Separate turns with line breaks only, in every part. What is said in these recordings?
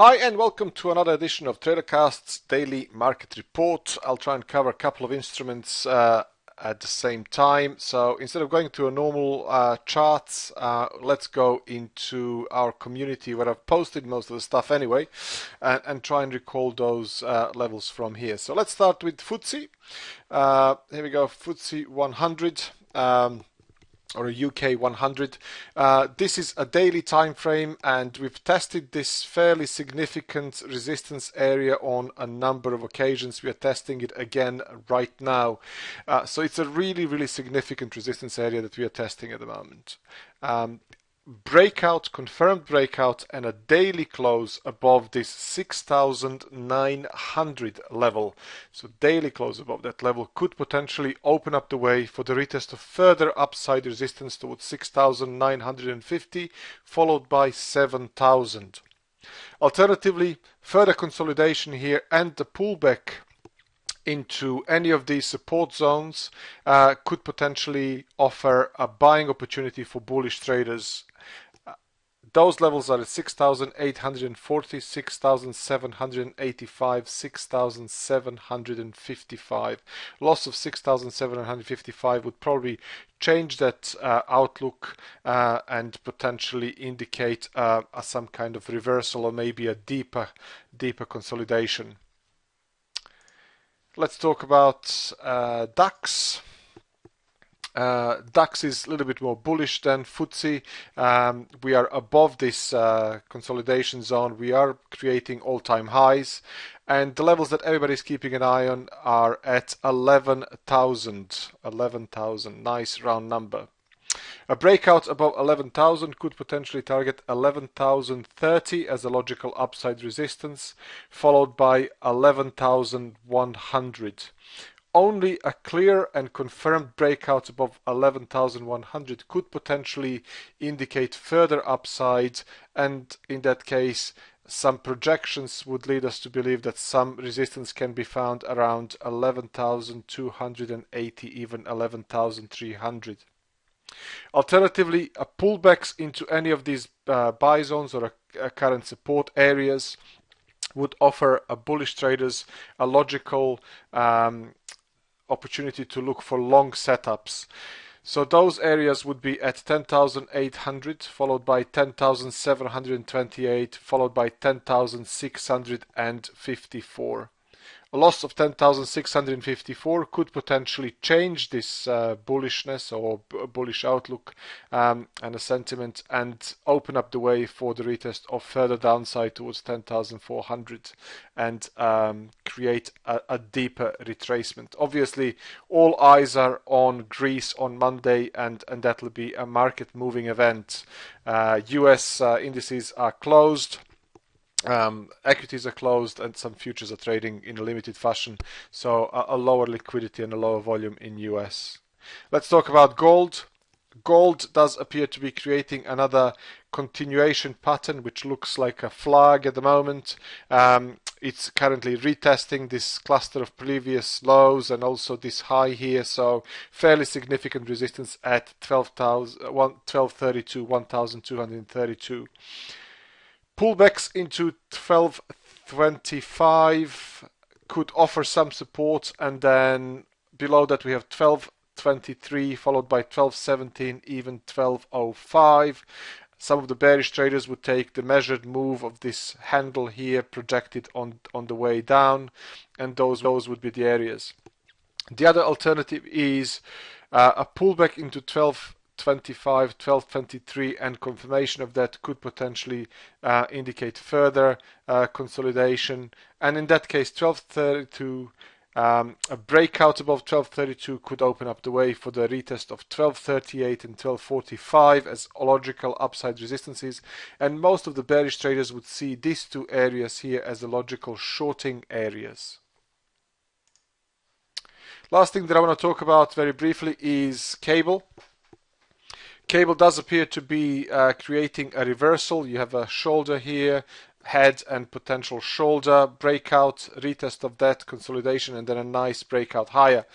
Hi and welcome to another edition of TraderCast's Daily Market Report. I'll try and cover a couple of instruments at the same time. So instead of going to a normal charts, let's go into our community where I've posted most of the stuff anyway and try and recall those levels from here. So let's start with FTSE. Here we go, FTSE 100. Or a UK 100. This is a daily time frame, and we've tested this fairly significant resistance area on a number of occasions. We are testing it again right now. So it's a really significant resistance area that we are testing at the moment. Breakout, confirmed breakout, and a daily close above this 6,900 level. So daily close above that level could potentially open up the way for the retest of further upside resistance towards 6,950, followed by 7,000. Alternatively, further consolidation here and the pullback into any of these support zones could potentially offer a buying opportunity for bullish traders. Those levels are at 6,840, 6,785, 6,755. Loss of 6,755 would probably change that outlook and potentially indicate some kind of reversal or maybe a deeper consolidation. Let's talk about DAX. DAX is a little bit more bullish than FTSE. We are above this consolidation zone. We are creating all-time highs, and the levels that everybody's keeping an eye on are at 11,000. 11,000, nice round number. A breakout above 11,000 could potentially target 11,030 as a logical upside resistance, followed by 11,100. Only a clear and confirmed breakout above 11,100 could potentially indicate further upside, and in that case some projections would lead us to believe that some resistance can be found around 11,280, even 11,300. Alternatively, a pullbacks into any of these buy zones or current support areas would offer a bullish traders a logical opportunity to look for long setups. So those areas would be at 10,800, followed by 10,728, followed by 10,654. A loss of 10,654 could potentially change this bullishness or bullish outlook and a sentiment, and open up the way for the retest of further downside towards 10,400 and create a deeper retracement. Obviously, all eyes are on Greece on Monday, and that will be a market moving event. US indices are closed. Equities are closed, and some futures are trading in a limited fashion, so a lower liquidity and a lower volume in US. Let's talk about gold. Gold does appear to be creating another continuation pattern, which looks like a flag at the moment. It's currently retesting this cluster of previous lows and also this high here, so fairly significant resistance at 1232, 1232. Pullbacks into 1225 could offer some support, and then below that we have 1223 followed by 1217, even 1205. Some of the bearish traders would take the measured move of this handle here projected on the way down, and those would be the areas. The other alternative is a pullback into 1225, 1223, and confirmation of that could potentially indicate further consolidation, and in that case 1232, a breakout above 1232 could open up the way for the retest of 1238 and 1245 as logical upside resistances, and most of the bearish traders would see these two areas here as the logical shorting areas. Last thing that I want to talk about very briefly is cable. Cable does appear to be creating a reversal. You have a shoulder here, head and potential shoulder breakout, retest of that, consolidation, and then a nice breakout higher.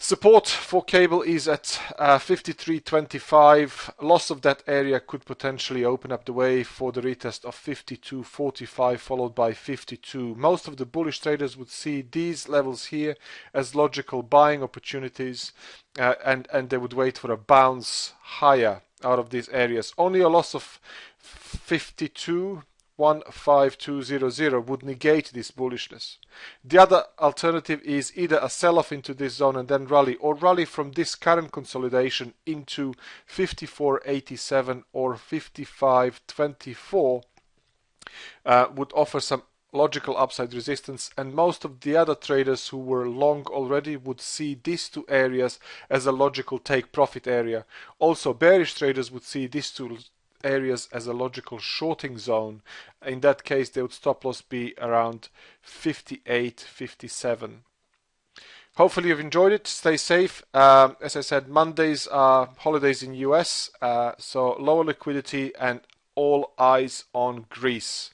Support for cable is at 53.25. Loss of that area could potentially open up the way for the retest of 52.45 followed by 52. Most of the bullish traders would see these levels here as logical buying opportunities, and they would wait for a bounce higher out of these areas. Only a loss of 52.15200 would negate this bullishness. The other alternative is either a sell-off into this zone and then rally, or rally from this current consolidation into 54.87 or 55.24 would offer some logical upside resistance, and most of the other traders who were long already would see these two areas as a logical take profit area. Also, bearish traders would see these two areas as a logical shorting zone. In that case, they would stop loss be around 58.57. Hopefully you've enjoyed it. Stay safe. As I said, Mondays are holidays in US, so lower liquidity and all eyes on Greece.